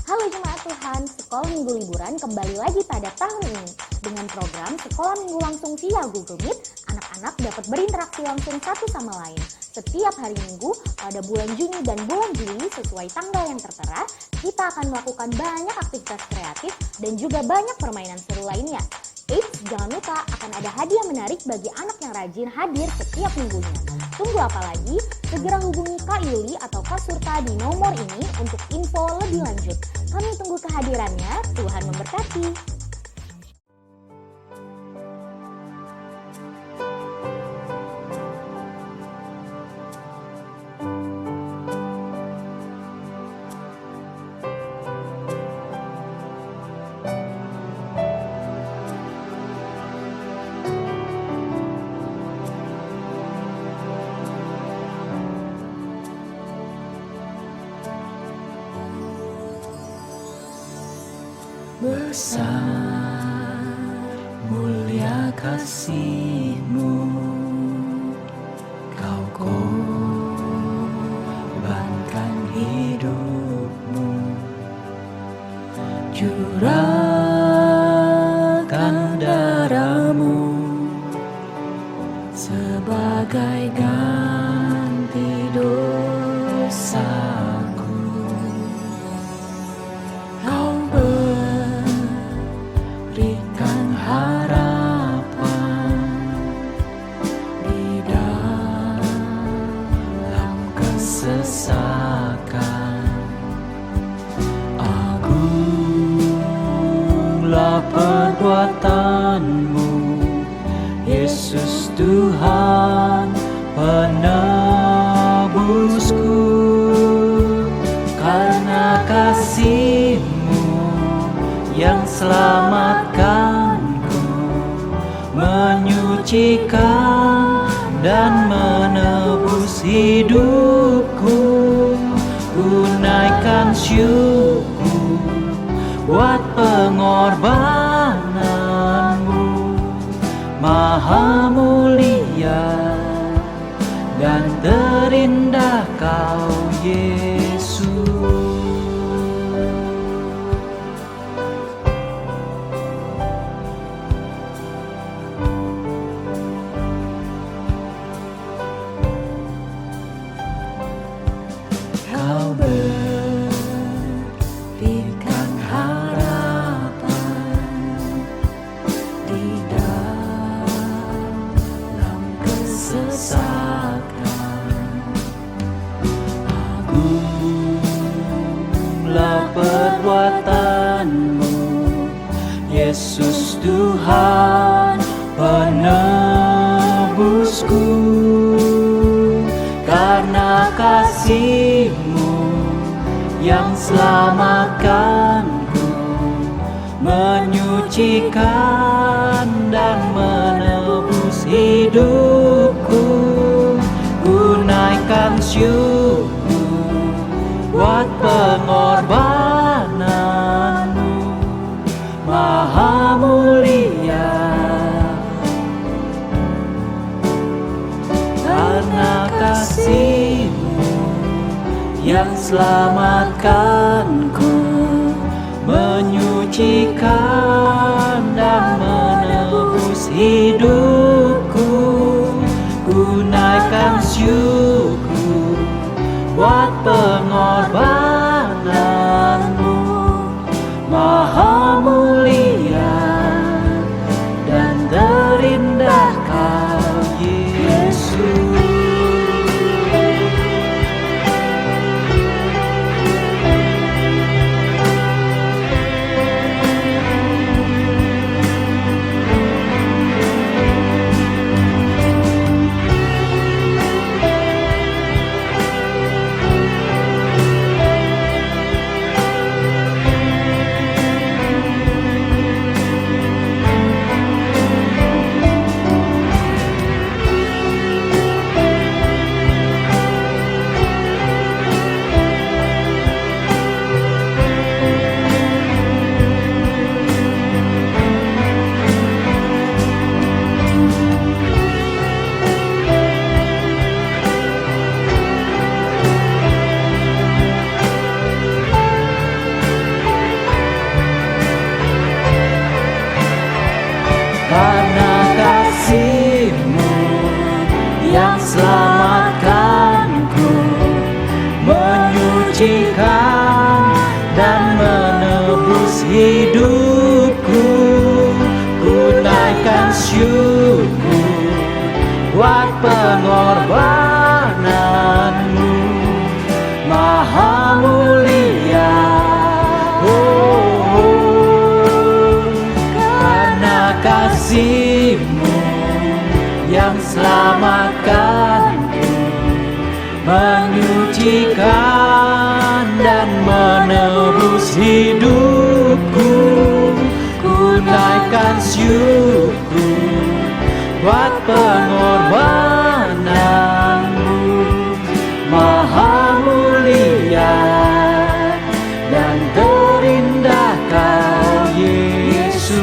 Halo jemaat Tuhan, Sekolah Minggu Liburan kembali lagi pada tahun ini. Dengan program Sekolah Minggu Langsung via Google Meet, anak-anak dapat berinteraksi langsung satu sama lain. Setiap hari Minggu, pada bulan Juni dan bulan Juli sesuai tanggal yang tertera, kita akan melakukan banyak aktivitas kreatif dan juga banyak permainan seru lainnya. Eits, jangan lupa akan ada hadiah menarik bagi anak yang rajin hadir setiap minggunya. Tunggu apa lagi? Segera hubungi Kak Yuli atau Kak Surta di nomor ini untuk info lebih lanjut. Kami tunggu kehadirannya. Tuhan memberkati. Besar mulia kasih-Mu, Kau korbankan hidup-Mu, curahkan darah-Mu sebagai ganti dosaku. Berikan harapan di dalam kesesakan. Agunglah perbuatan-Mu, Yesus Tuhan penebusku. Karena kasih-Mu yang selamatkanku, menyucikan dan menebus hidupku. Ku naikkan syukur buat pengorbanan-Mu, Maha mulia dan terindah Kau Yesus. Kau berikan harapan di dalam kesesakan. Agunglah perbuatan-Mu, Yesus Tuhan penebusku. Karena kasih-Mu yang selamatkanku, menyucikan dan menebus hidupku. Ku naikkan syukur buat pengorbanan-Mu, Maha mulia. Karena kasih-Mu yang selamatkanku, menyucikan dan menebus hidupku. Ku naikkan syukur buat pengorbanan-Mu, Maha mulia dan terindah Kau Yesus. menyucikan dan menebus hidupku. Ku naikkan syukur buat pengorbananmu, Maha mulia. Karena kasih-Mu yang selamatkanku, menyucikan dan menebus hidupku. Ku naikkan syukur buat pengorbananmu, Maha mulia dan terindah Kau Yesus.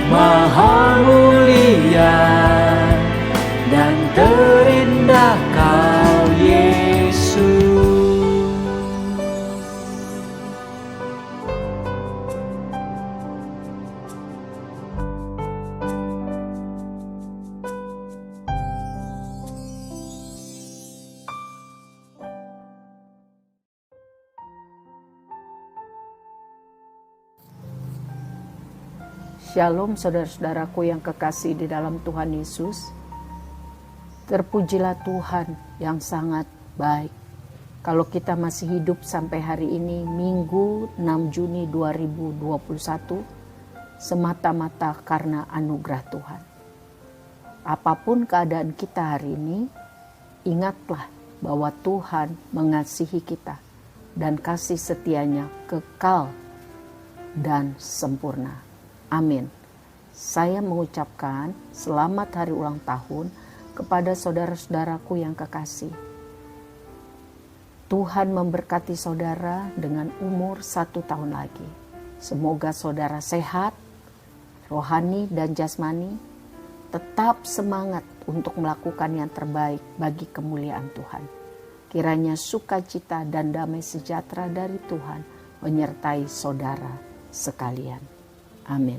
Maha mulia dan terindah Kau Yesus. Shalom saudara-saudaraku yang kekasih di dalam Tuhan Yesus. Terpujilah Tuhan yang sangat baik. Kalau kita masih hidup sampai hari ini, Minggu 6 Juni 2021, semata-mata karena anugerah Tuhan. Apapun keadaan kita hari ini, ingatlah bahwa Tuhan mengasihi kita dan kasih setianya kekal dan sempurna. Amin. Saya mengucapkan selamat hari ulang tahun kepada saudara-saudaraku yang kekasih. Tuhan memberkati saudara dengan umur 1 tahun lagi. Semoga saudara sehat, rohani dan jasmani, tetap semangat untuk melakukan yang terbaik bagi kemuliaan Tuhan. Kiranya sukacita dan damai sejahtera dari Tuhan menyertai saudara sekalian. Amin.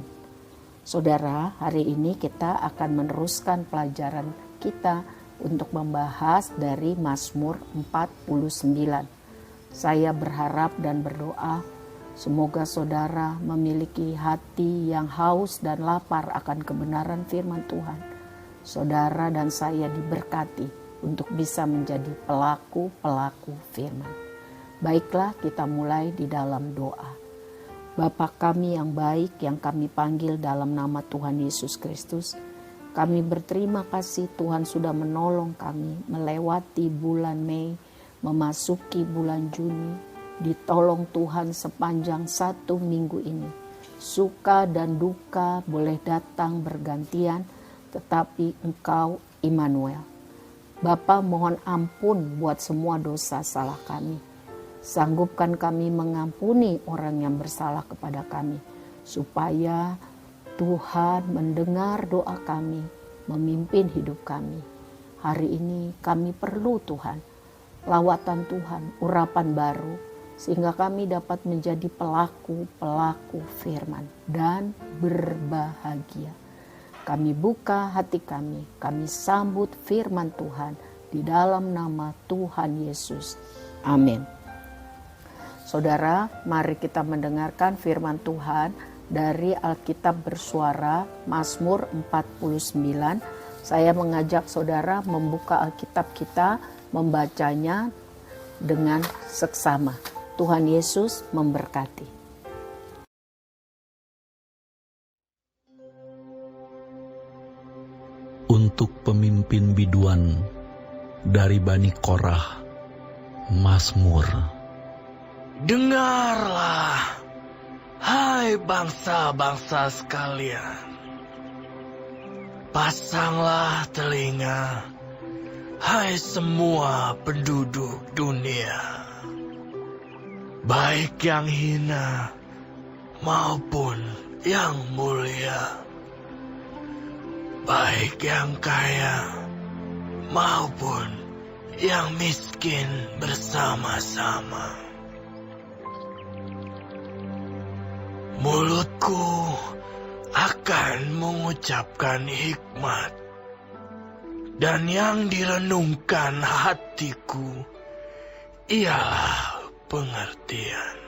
Saudara, hari ini kita akan meneruskan pelajaran kita untuk membahas dari Mazmur 49. Saya berharap dan berdoa semoga saudara memiliki hati yang haus dan lapar akan kebenaran firman Tuhan. Saudara dan saya diberkati untuk bisa menjadi pelaku-pelaku firman. Baiklah, kita mulai di dalam doa. Bapa kami yang baik yang kami panggil dalam nama Tuhan Yesus Kristus, kami berterima kasih Tuhan sudah menolong kami melewati bulan Mei, memasuki bulan Juni, ditolong Tuhan sepanjang 1 minggu ini. Suka dan duka boleh datang bergantian, tetapi Engkau Immanuel. Bapa, mohon ampun buat semua dosa salah kami. Sanggupkan kami mengampuni orang yang bersalah kepada kami, supaya Tuhan mendengar doa kami, memimpin hidup kami. Hari ini kami perlu Tuhan, lawatan Tuhan, urapan baru, sehingga kami dapat menjadi pelaku-pelaku firman dan berbahagia. Kami buka hati kami sambut firman Tuhan di dalam nama Tuhan Yesus. Amin. Saudara, mari kita mendengarkan firman Tuhan dari Alkitab Bersuara Mazmur 49. Saya mengajak saudara membuka Alkitab kita, membacanya dengan seksama. Tuhan Yesus memberkati. Untuk pemimpin biduan dari Bani Korah, Mazmur. Dengarlah, hai bangsa-bangsa sekalian. Pasanglah telinga, hai semua penduduk dunia. Baik yang hina maupun yang mulia. Baik yang kaya maupun yang miskin bersama-sama. Mulutku akan mengucapkan hikmat, dan yang direnungkan hatiku ialah pengertian.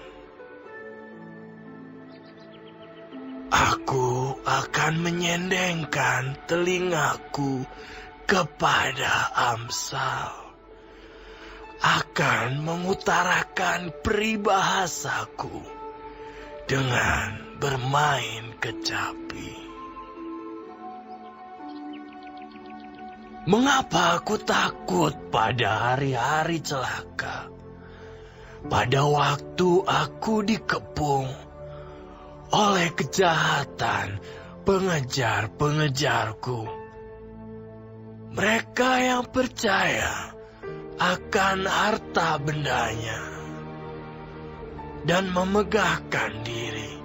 Aku akan menyendengkan telingaku kepada Amsal, akan mengutarakan peribahasaku dengan bermain kecapi. Mengapa aku takut pada hari-hari celaka, pada waktu aku dikepung oleh kejahatan pengejar-pengejarku? Mereka yang percaya akan harta bendanya dan memegahkan diri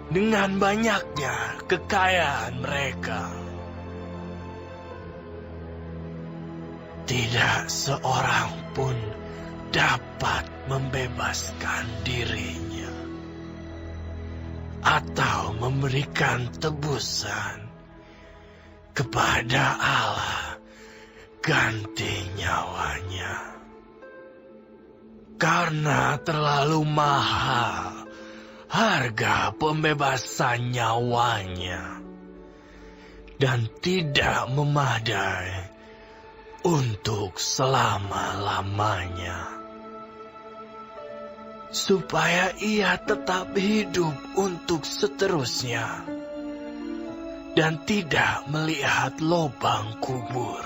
dengan banyaknya kekayaan mereka. Tidak seorang pun dapat membebaskan dirinya atau memberikan tebusan kepada Allah ganti nyawanya. Karena terlalu mahal harga pembebasan nyawanya dan tidak memadai untuk selama-lamanya, supaya ia tetap hidup untuk seterusnya dan tidak melihat lubang kubur.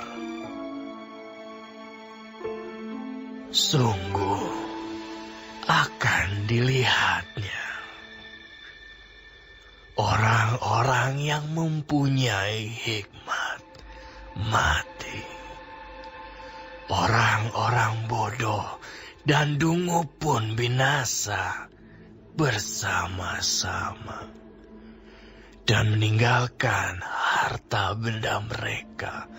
Sungguh akan dilihatnya orang-orang yang mempunyai hikmat mati. Orang-orang bodoh dan dungu pun binasa bersama-sama dan meninggalkan harta benda mereka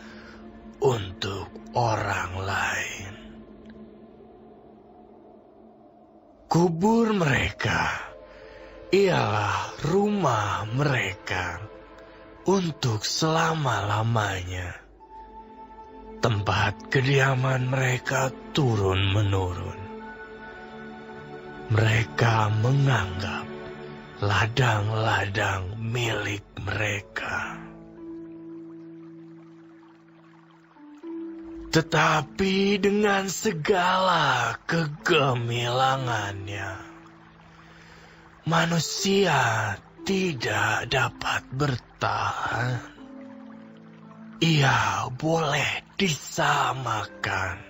untuk orang lain. Kubur mereka ialah rumah mereka untuk selama-lamanya. Tempat kediaman mereka turun-menurun. Mereka menganggap ladang-ladang milik mereka. Tetapi dengan segala kegemilangannya, manusia tidak dapat bertahan. Ia boleh disamakan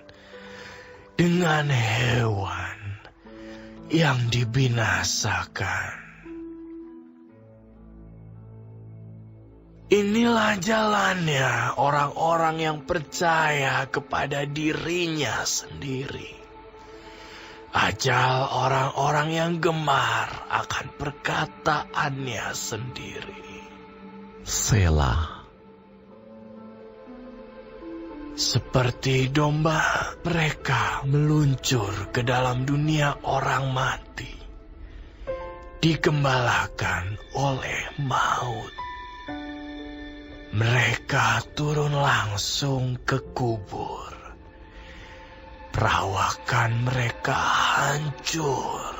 dengan hewan yang dibinasakan. Inilah jalannya orang-orang yang percaya kepada dirinya sendiri. Ajal orang-orang yang gemar akan perkataannya sendiri. Selah. Seperti domba, mereka meluncur ke dalam dunia orang mati, digembalakan oleh maut. Mereka turun langsung ke kubur. Perawakan mereka hancur.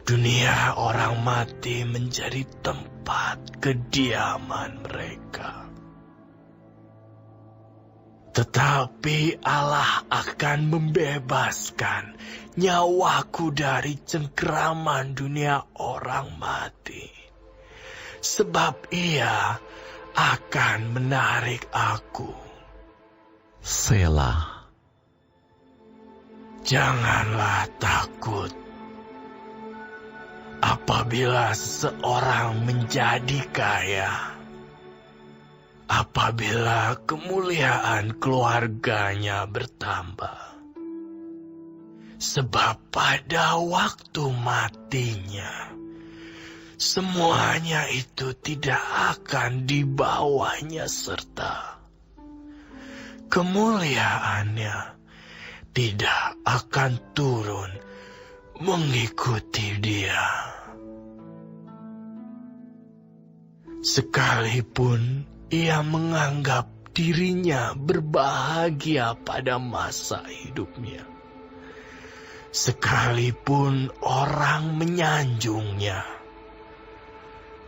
Dunia orang mati menjadi tempat kediaman mereka. Tetapi Allah akan membebaskan nyawaku dari cengkeraman dunia orang mati. Sebab Ia akan menarik aku. Selah. Janganlah takut. Apabila seseorang menjadi kaya, apabila kemuliaan keluarganya bertambah, sebab pada waktu matinya, semuanya itu tidak akan dibawanya serta. Kemuliaannya tidak akan turun mengikuti dia. Sekalipun ia menganggap dirinya berbahagia pada masa hidupnya. Sekalipun orang menyanjungnya,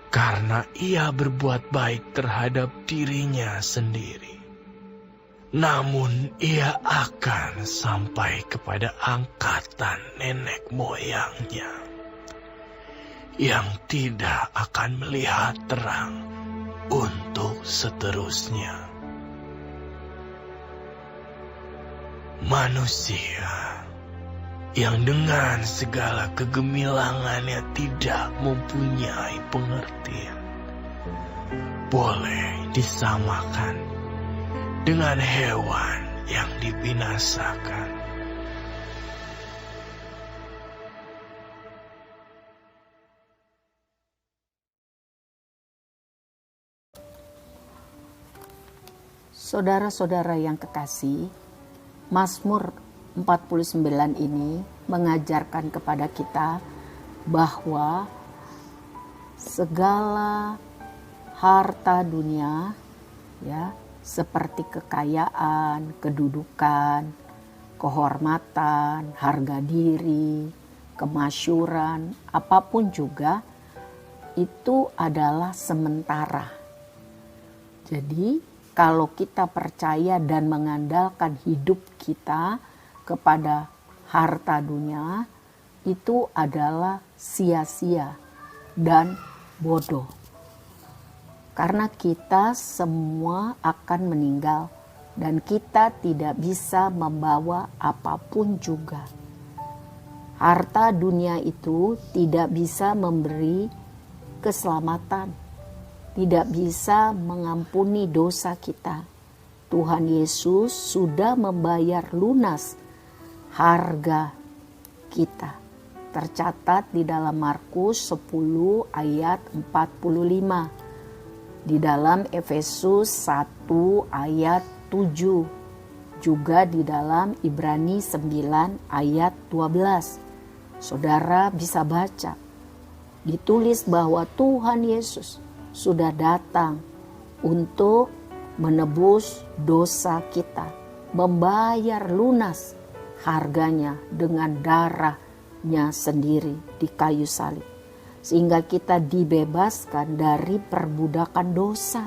karena ia berbuat baik terhadap dirinya sendiri. Namun ia akan sampai kepada angkatan nenek moyangnya yang tidak akan melihat terang untuk seterusnya. Manusia yang dengan segala kegemilangannya tidak mempunyai pengertian boleh disamakan dengan hewan yang dibinasakan. Saudara-saudara yang kekasih, Mazmur 49 ini mengajarkan kepada kita bahwa segala harta dunia, ya, seperti kekayaan, kedudukan, kehormatan, harga diri, kemasyuran, apapun juga itu adalah sementara. Jadi kalau kita percaya dan mengandalkan hidup kita kepada harta dunia, itu adalah sia-sia dan bodoh. Karena kita semua akan meninggal dan kita tidak bisa membawa apapun juga. Harta dunia itu tidak bisa memberi keselamatan, tidak bisa mengampuni dosa kita. Tuhan Yesus sudah membayar lunas harga kita. Tercatat di dalam Markus 10 ayat 45. Di dalam Efesus 1 ayat 7. Juga di dalam Ibrani 9 ayat 12. Saudara bisa baca. Ditulis bahwa Tuhan Yesus sudah datang untuk menebus dosa kita, membayar lunas harganya dengan darahnya sendiri di kayu salib, sehingga kita dibebaskan dari perbudakan dosa,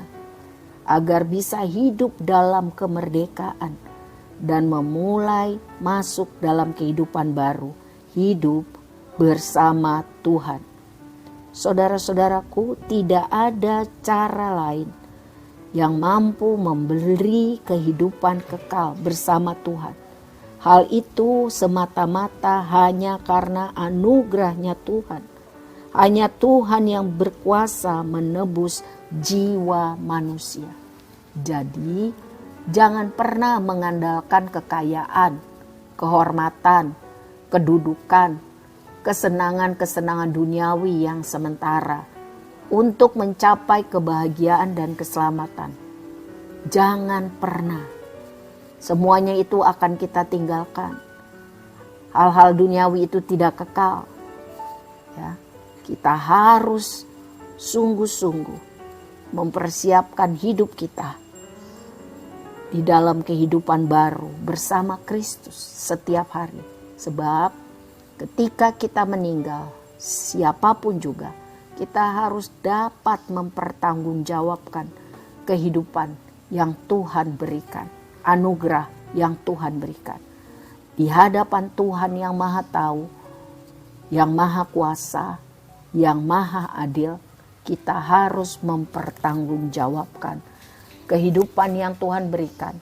agar bisa hidup dalam kemerdekaan dan memulai masuk dalam kehidupan baru, hidup bersama Tuhan. Saudara-saudaraku, tidak ada cara lain yang mampu memberi kehidupan kekal bersama Tuhan. Hal itu semata-mata hanya karena anugerahnya Tuhan. Hanya Tuhan yang berkuasa menebus jiwa manusia. Jadi, jangan pernah mengandalkan kekayaan, kehormatan, kedudukan, kesenangan-kesenangan duniawi yang sementara untuk mencapai kebahagiaan dan keselamatan. Jangan pernah. Semuanya itu akan kita tinggalkan. Hal-hal duniawi itu tidak kekal. Ya, kita harus sungguh-sungguh mempersiapkan hidup kita di dalam kehidupan baru bersama Kristus setiap hari. Sebab ketika kita meninggal, siapapun juga, kita harus dapat mempertanggungjawabkan kehidupan yang Tuhan berikan, anugerah yang Tuhan berikan. Di hadapan Tuhan yang Maha Tahu, yang Maha Kuasa, yang Maha Adil, kita harus mempertanggungjawabkan kehidupan yang Tuhan berikan,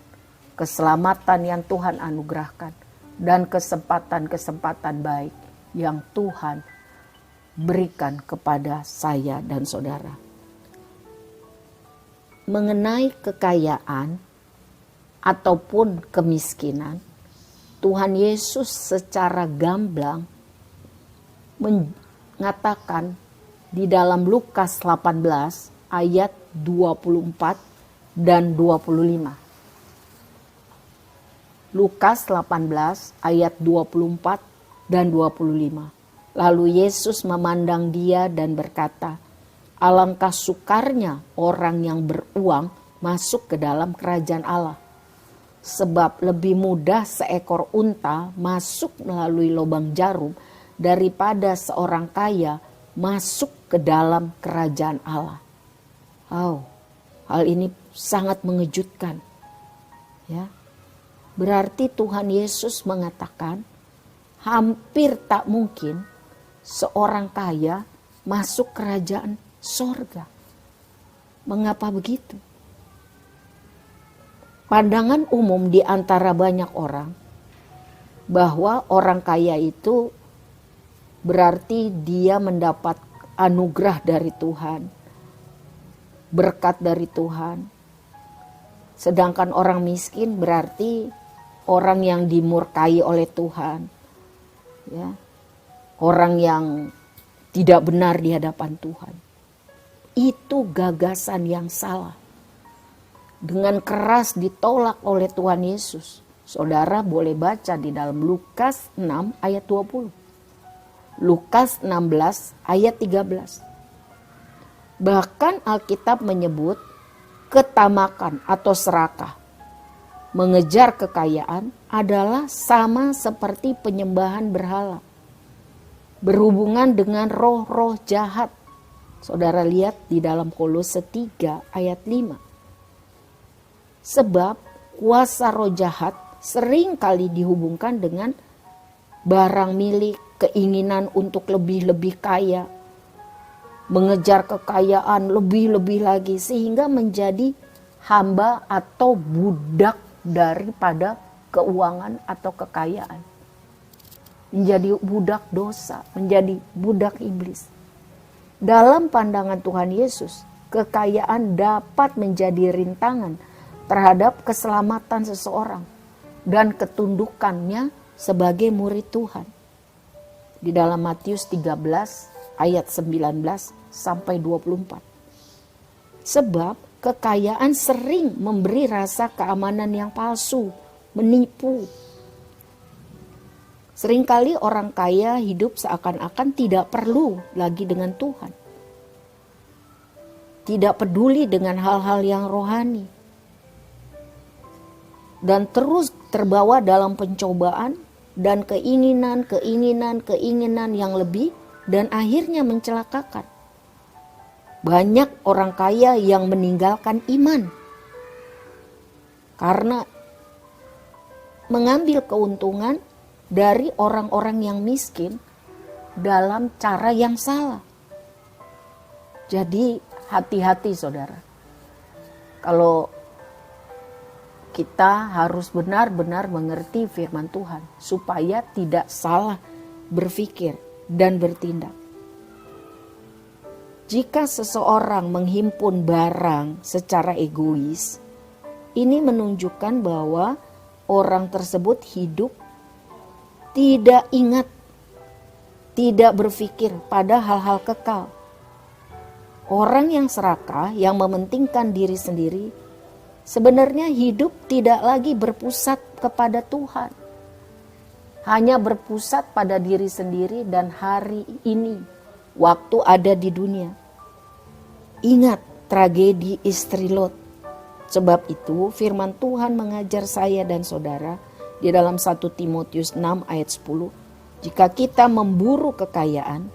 keselamatan yang Tuhan anugerahkan, dan kesempatan-kesempatan baik yang Tuhan berikan kepada saya dan saudara. Mengenai kekayaan ataupun kemiskinan, Tuhan Yesus secara gamblang mengatakan di dalam Lukas 18 ayat 24 dan 25. Lukas 18 ayat 24 dan 25. Lalu Yesus memandang dia dan berkata, "Alangkah sukarnya orang yang beruang masuk ke dalam kerajaan Allah. Sebab lebih mudah seekor unta masuk melalui lubang jarum daripada seorang kaya masuk ke dalam kerajaan Allah. Oh, hal ini sangat mengejutkan. Ya. Berarti Tuhan Yesus mengatakan hampir tak mungkin seorang kaya masuk kerajaan sorga. Mengapa begitu? Pandangan umum di antara banyak orang bahwa orang kaya itu berarti dia mendapat anugerah dari Tuhan, berkat dari Tuhan. Sedangkan orang miskin berarti orang yang dimurkai oleh Tuhan. Ya. Orang yang tidak benar di hadapan Tuhan. Itu gagasan yang salah. Dengan keras ditolak oleh Tuhan Yesus. Saudara boleh baca di dalam Lukas 6 ayat 20. Lukas 16 ayat 13. Bahkan Alkitab menyebut ketamakan atau serakah, mengejar kekayaan adalah sama seperti penyembahan berhala. Berhubungan dengan roh-roh jahat. Saudara lihat di dalam Kolose 3 ayat 5. Sebab kuasa roh jahat sering kali dihubungkan dengan barang milik, keinginan untuk lebih-lebih kaya, mengejar kekayaan lebih-lebih lagi sehingga menjadi hamba atau budak daripada keuangan atau kekayaan. Menjadi budak dosa, menjadi budak iblis. Dalam pandangan Tuhan Yesus, kekayaan dapat menjadi rintangan terhadap keselamatan seseorang dan ketundukannya sebagai murid Tuhan. Di dalam Matius 13 ayat 19 sampai 24. Sebab kekayaan sering memberi rasa keamanan yang palsu, menipu. Seringkali orang kaya hidup seakan-akan tidak perlu lagi dengan Tuhan. Tidak peduli dengan hal-hal yang rohani. Dan terus terbawa dalam pencobaan dan keinginan yang lebih dan akhirnya mencelakakan. Banyak orang kaya yang meninggalkan iman karena mengambil keuntungan dari orang-orang yang miskin dalam cara yang salah. Jadi hati-hati saudara. Kalau kita harus benar-benar mengerti firman Tuhan supaya tidak salah berpikir dan bertindak. Jika seseorang menghimpun barang secara egois, ini menunjukkan bahwa orang tersebut hidup tidak ingat, tidak berpikir pada hal-hal kekal. Orang yang serakah, yang mementingkan diri sendiri, sebenarnya hidup tidak lagi berpusat kepada Tuhan. Hanya berpusat pada diri sendiri dan hari ini, waktu ada di dunia. Ingat tragedi istri Lot. Sebab itu firman Tuhan mengajar saya dan saudara di dalam 1 Timotius 6 ayat 10. Jika kita memburu kekayaan,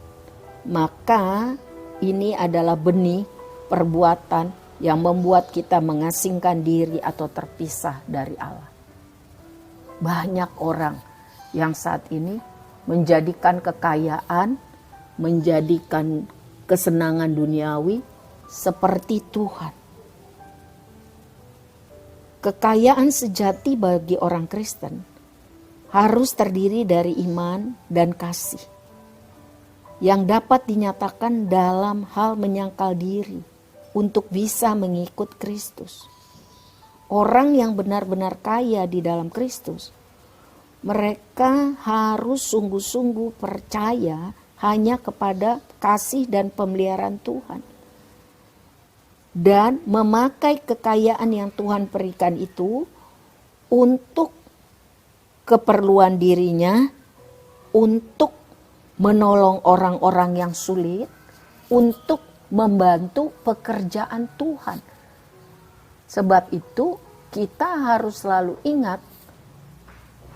maka ini adalah benih perbuatan yang membuat kita mengasingkan diri atau terpisah dari Allah. Banyak orang yang saat ini menjadikan kekayaan, menjadikan kesenangan duniawi seperti Tuhan. Kekayaan sejati bagi orang Kristen harus terdiri dari iman dan kasih yang dapat dinyatakan dalam hal menyangkal diri untuk bisa mengikut Kristus. Orang yang benar-benar kaya di dalam Kristus, mereka harus sungguh-sungguh percaya hanya kepada kasih dan pemeliharaan Tuhan. Dan memakai kekayaan yang Tuhan berikan itu untuk keperluan dirinya, untuk menolong orang-orang yang sulit, untuk membantu pekerjaan Tuhan. Sebab itu kita harus selalu ingat,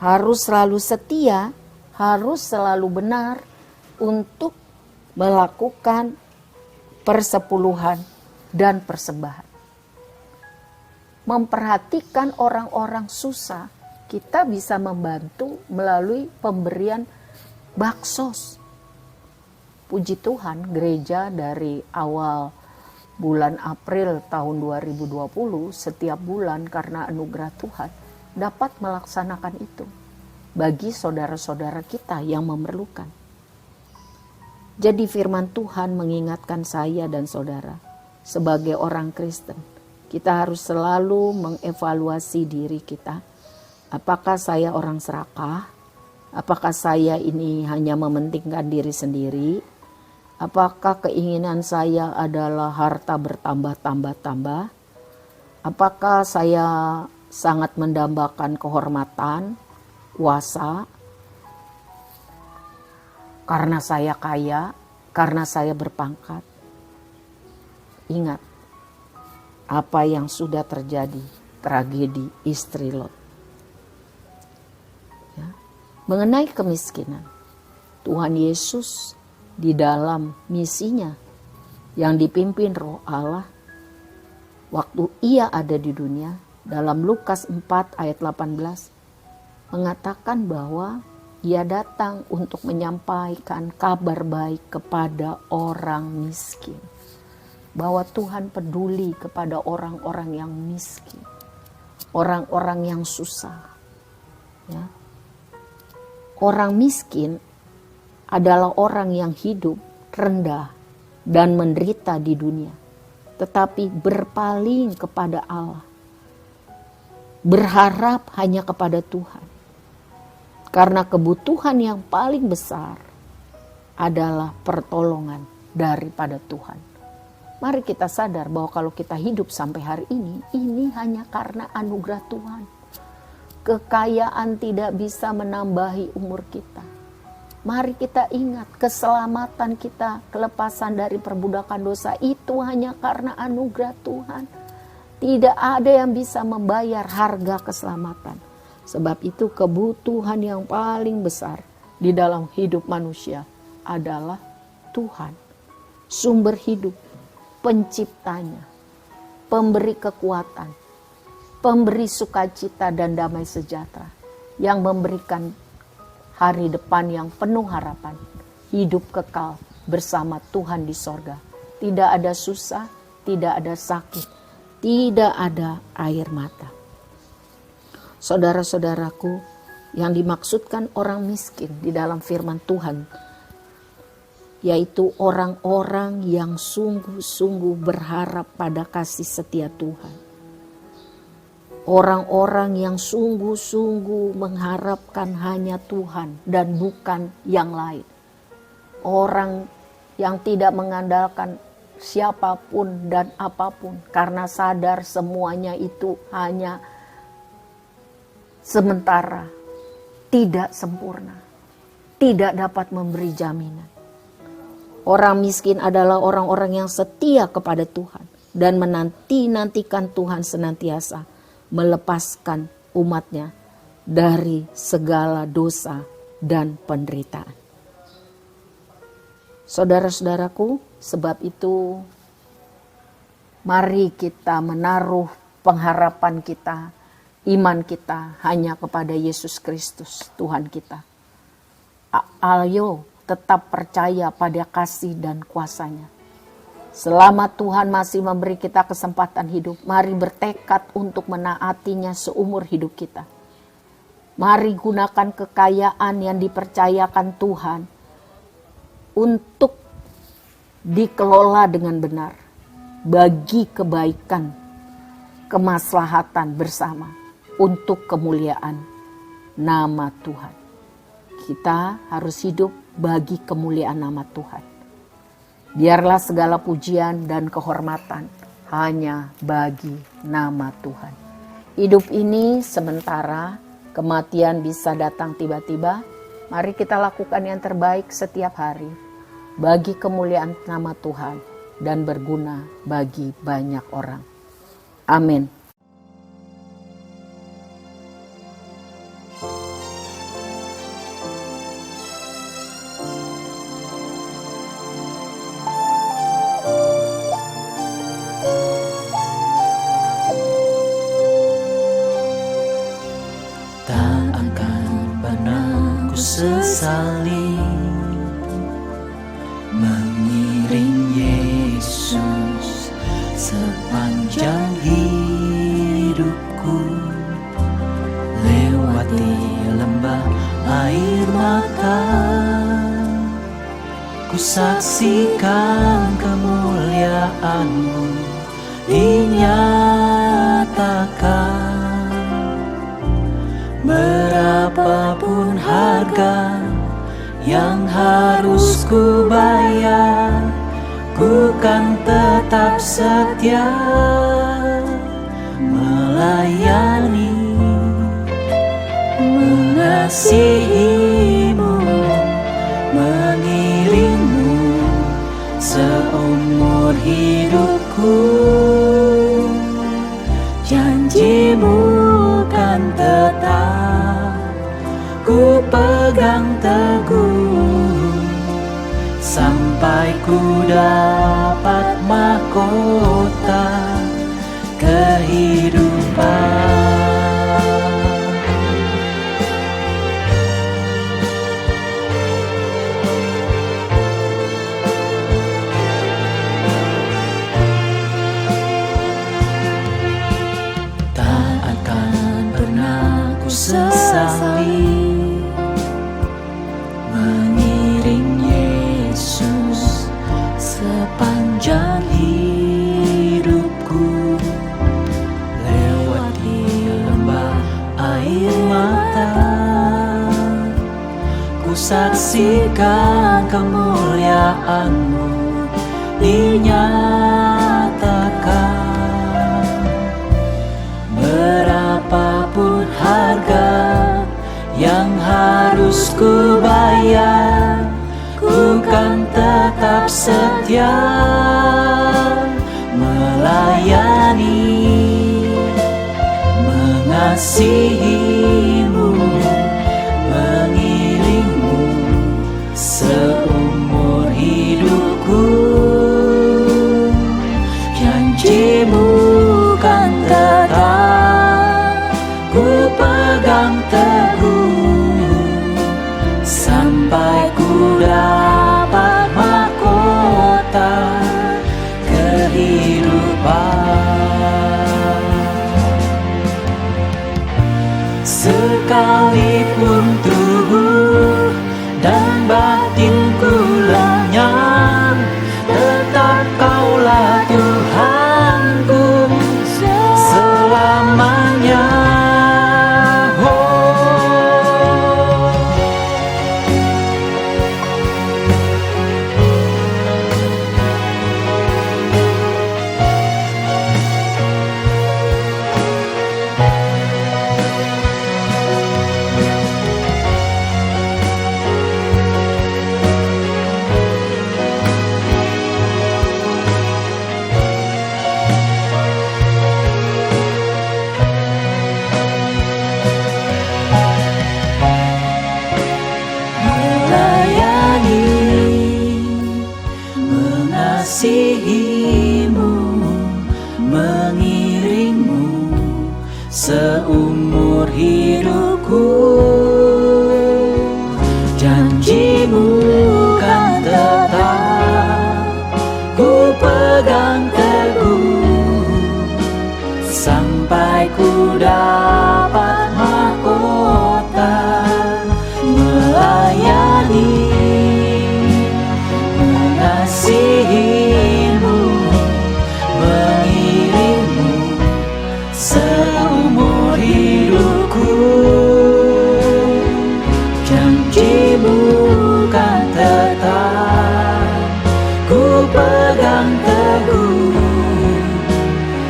harus selalu setia, harus selalu benar untuk melakukan persepuluhan dan persembahan. Memperhatikan orang-orang susah, kita bisa membantu melalui pemberian baksos. Puji Tuhan, gereja dari awal bulan April tahun 2020 setiap bulan karena anugerah Tuhan dapat melaksanakan itu bagi saudara-saudara kita yang memerlukan. Jadi firman Tuhan mengingatkan saya dan saudara sebagai orang Kristen, kita harus selalu mengevaluasi diri kita. Apakah saya orang serakah? Apakah saya ini hanya mementingkan diri sendiri? Apakah keinginan saya adalah harta bertambah-tambah-tambah? Apakah saya sangat mendambakan kehormatan, kuasa? Karena saya kaya, karena saya berpangkat. Ingat apa yang sudah terjadi, tragedi istri Lot. Ya. Mengenai kemiskinan, Tuhan Yesus di dalam misinya yang dipimpin Roh Allah waktu ia ada di dunia, dalam Lukas 4 ayat 18 mengatakan bahwa ia datang untuk menyampaikan kabar baik kepada orang miskin. Bahwa Tuhan peduli kepada orang-orang yang miskin, orang-orang yang susah. Ya. Orang miskin adalah orang yang hidup rendah dan menderita di dunia, tetapi berpaling kepada Allah, berharap hanya kepada Tuhan. Karena kebutuhan yang paling besar adalah pertolongan daripada Tuhan. Mari kita sadar bahwa kalau kita hidup sampai hari ini hanya karena anugerah Tuhan. Kekayaan tidak bisa menambahi umur kita. Mari kita ingat keselamatan kita, kelepasan dari perbudakan dosa itu hanya karena anugerah Tuhan. Tidak ada yang bisa membayar harga keselamatan. Sebab itu kebutuhan yang paling besar di dalam hidup manusia adalah Tuhan. Sumber hidup, penciptanya, pemberi kekuatan, pemberi sukacita dan damai sejahtera, yang memberikan hari depan yang penuh harapan, hidup kekal bersama Tuhan di sorga. Tidak ada susah, tidak ada sakit, tidak ada air mata. Saudara-saudaraku, yang dimaksudkan orang miskin di dalam firman Tuhan, yaitu orang-orang yang sungguh-sungguh berharap pada kasih setia Tuhan. Orang-orang yang sungguh-sungguh mengharapkan hanya Tuhan dan bukan yang lain. Orang yang tidak mengandalkan siapapun dan apapun karena sadar semuanya itu hanya sementara, tidak sempurna, tidak dapat memberi jaminan. Orang miskin adalah orang-orang yang setia kepada Tuhan dan menanti-nantikan Tuhan senantiasa melepaskan umatnya dari segala dosa dan penderitaan. Saudara-saudaraku, sebab itu mari kita menaruh pengharapan kita, iman kita hanya kepada Yesus Kristus Tuhan kita. Ayo tetap percaya pada kasih dan kuasa-Nya. Selama Tuhan masih memberi kita kesempatan hidup, mari bertekad untuk menaatinya seumur hidup kita. Mari gunakan kekayaan yang dipercayakan Tuhan untuk dikelola dengan benar bagi kebaikan, kemaslahatan bersama untuk kemuliaan nama Tuhan. Kita harus hidup bagi kemuliaan nama Tuhan. Biarlah segala pujian dan kehormatan hanya bagi nama Tuhan. Hidup ini sementara, kematian bisa datang tiba-tiba. Mari kita lakukan yang terbaik setiap hari bagi kemuliaan nama Tuhan dan berguna bagi banyak orang. Amin. salib, mengiring Yesus sepanjang hidupku, lewati lembah air mata, ku saksikan kemuliaan-Mu dinyatakan. Berapapun harga yang harus ku bayar, ku kan tetap setia melayani, mengasihi-Mu, mengiring-Mu seumur hidupku. Janji-Mu kan tetap ku pegang teguh, sampai ku dapat mahkota kehidupan. Sesali mengiring Yesus sepanjang hidupku, lewati lembah air mata, ku saksikan kemuliaan-Mu dinyatakan. Berapapun harga yang harus ku bayar, ku kan tetap setia melayani, mengasihi-Mu, mengiring-Mu seumur hidupku. Janji-Mu kan tetap ku pegang teguh, sampai ku dapat mahkota kehidupan. Sekalipun tubuh dan batinku lenyap, tetap Kaulah Tuhanku selamanya. Mengasihi-Mu, mengiring-Mu seumur hidupku. Janji-Mu kan tetap ku pegang teguh, sampai ku dapat mahkota melayani, mengasihi-Mu, mengiring-Mu seumur hidupku. Janji-Mu kan tetap ku pegang teguh,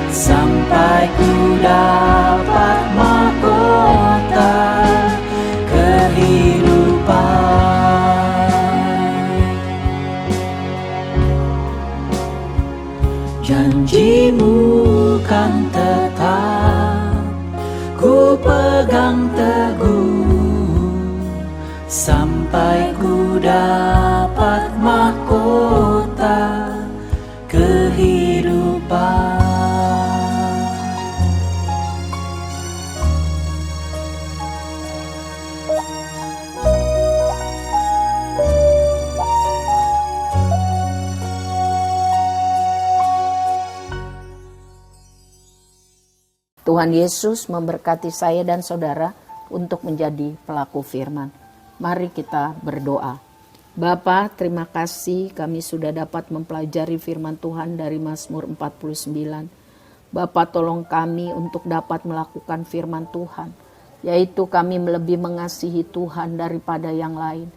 sampai ku dapat mahkota kehidupan. Janji-Mu kan tetap ku pegang teguh, sampai ku dapat mahkota kehidupan. Tuhan Yesus memberkati saya dan saudara untuk menjadi pelaku firman. Mari kita berdoa. Bapa, terima kasih kami sudah dapat mempelajari firman Tuhan dari Mazmur 49. Bapa, tolong kami untuk dapat melakukan firman Tuhan, yaitu kami lebih mengasihi Tuhan daripada yang lain.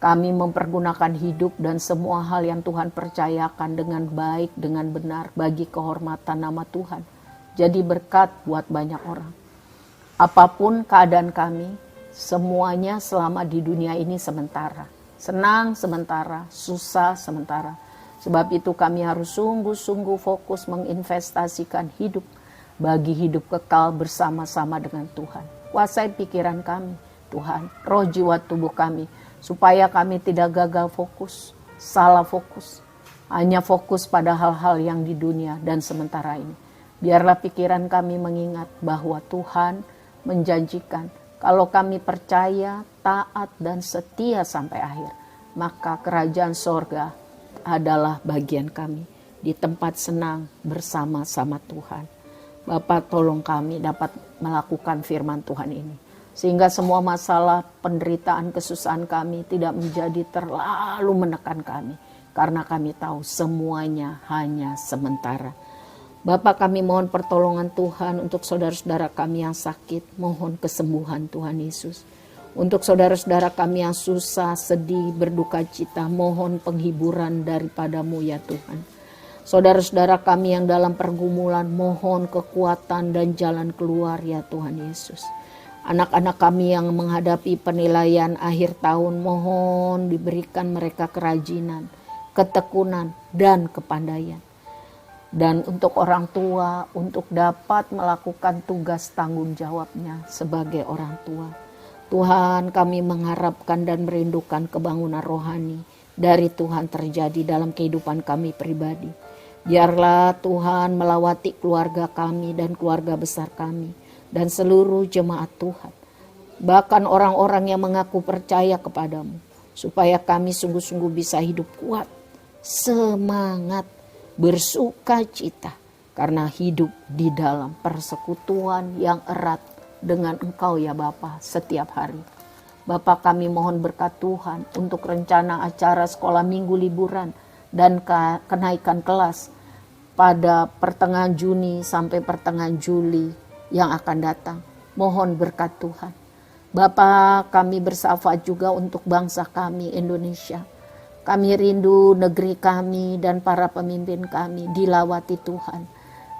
Kami mempergunakan hidup dan semua hal yang Tuhan percayakan dengan baik, dengan benar bagi kehormatan nama Tuhan. Jadi berkat buat banyak orang. Apapun keadaan kami, semuanya selama di dunia ini sementara. Senang sementara, susah sementara. Sebab itu kami harus sungguh-sungguh fokus menginvestasikan hidup bagi hidup kekal bersama-sama dengan Tuhan. Kuasai pikiran kami, Tuhan, roh jiwa tubuh kami, supaya kami tidak gagal fokus, salah fokus. Hanya fokus pada hal-hal yang di dunia dan sementara ini. Biarlah pikiran kami mengingat bahwa Tuhan menjanjikan, kalau kami percaya, taat, dan setia sampai akhir, maka kerajaan sorga adalah bagian kami di tempat senang bersama-sama Tuhan. Bapa, tolong kami dapat melakukan firman Tuhan ini, sehingga semua masalah, penderitaan, kesusahan kami tidak menjadi terlalu menekan kami, karena kami tahu semuanya hanya sementara. Bapak, kami mohon pertolongan Tuhan untuk saudara-saudara kami yang sakit, mohon kesembuhan Tuhan Yesus. Untuk saudara-saudara kami yang susah, sedih, berduka cita, mohon penghiburan daripadamu ya Tuhan. Saudara-saudara kami yang dalam pergumulan, mohon kekuatan dan jalan keluar ya Tuhan Yesus. Anak-anak kami yang menghadapi penilaian akhir tahun, mohon diberikan mereka kerajinan, ketekunan, dan kepandaian. Dan untuk orang tua, untuk dapat melakukan tugas tanggung jawabnya sebagai orang tua. Tuhan, kami mengharapkan dan merindukan kebangunan rohani dari Tuhan terjadi dalam kehidupan kami pribadi. Biarlah Tuhan melawati keluarga kami dan keluarga besar kami dan seluruh jemaat Tuhan. Bahkan orang-orang yang mengaku percaya kepadamu, supaya kami sungguh-sungguh bisa hidup kuat, semangat, bersuka cita karena hidup di dalam persekutuan yang erat dengan Engkau ya Bapa setiap hari. Bapa, kami mohon berkat Tuhan untuk rencana acara sekolah minggu liburan dan kenaikan kelas pada pertengahan Juni sampai pertengahan Juli yang akan datang. Mohon berkat Tuhan. Bapa, kami bersyafaat juga untuk bangsa kami Indonesia. Kami rindu negeri kami dan para pemimpin kami dilawati Tuhan.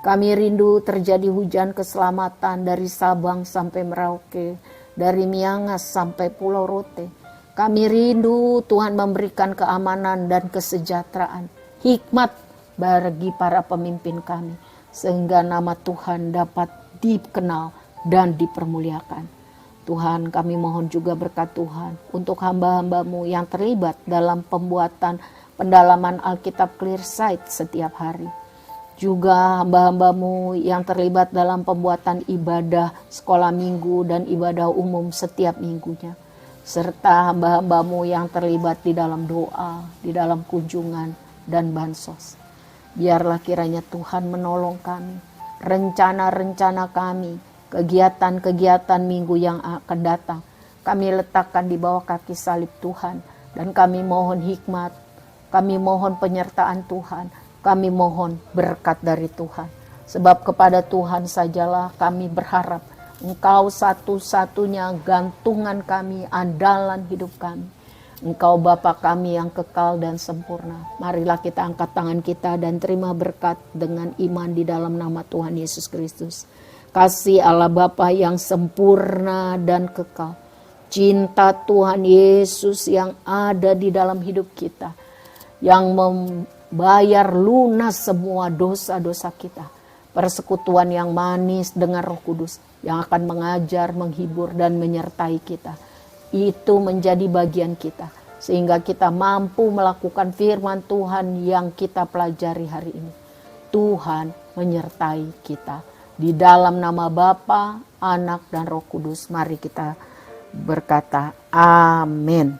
Kami rindu terjadi hujan keselamatan dari Sabang sampai Merauke, dari Miangas sampai Pulau Rote. Kami rindu Tuhan memberikan keamanan dan kesejahteraan, hikmat bagi para pemimpin kami, sehingga nama Tuhan dapat dikenal dan dipermuliakan. Tuhan, kami mohon juga berkat Tuhan untuk hamba-hambamu yang terlibat dalam pembuatan pendalaman Alkitab Clearsight setiap hari. Juga hamba-hambamu yang terlibat dalam pembuatan ibadah sekolah minggu dan ibadah umum setiap minggunya. Serta hamba-hambamu yang terlibat di dalam doa, di dalam kunjungan dan bansos. Biarlah kiranya Tuhan menolong kami, rencana-rencana kami, kegiatan-kegiatan minggu yang akan datang, kami letakkan di bawah kaki salib Tuhan. Dan kami mohon hikmat, kami mohon penyertaan Tuhan, kami mohon berkat dari Tuhan. Sebab kepada Tuhan sajalah kami berharap. Engkau satu-satunya gantungan kami, andalan hidup kami. Engkau Bapa kami yang kekal dan sempurna. Marilah kita angkat tangan kita dan terima berkat dengan iman di dalam nama Tuhan Yesus Kristus. Kasih Allah Bapa yang sempurna dan kekal, cinta Tuhan Yesus yang ada di dalam hidup kita, yang membayar lunas semua dosa-dosa kita, persekutuan yang manis dengan Roh Kudus yang akan mengajar, menghibur, dan menyertai kita. Itu menjadi bagian kita, sehingga kita mampu melakukan firman Tuhan yang kita pelajari hari ini. Tuhan menyertai kita. Di dalam nama Bapa, Anak, dan Roh Kudus, mari kita berkata amin.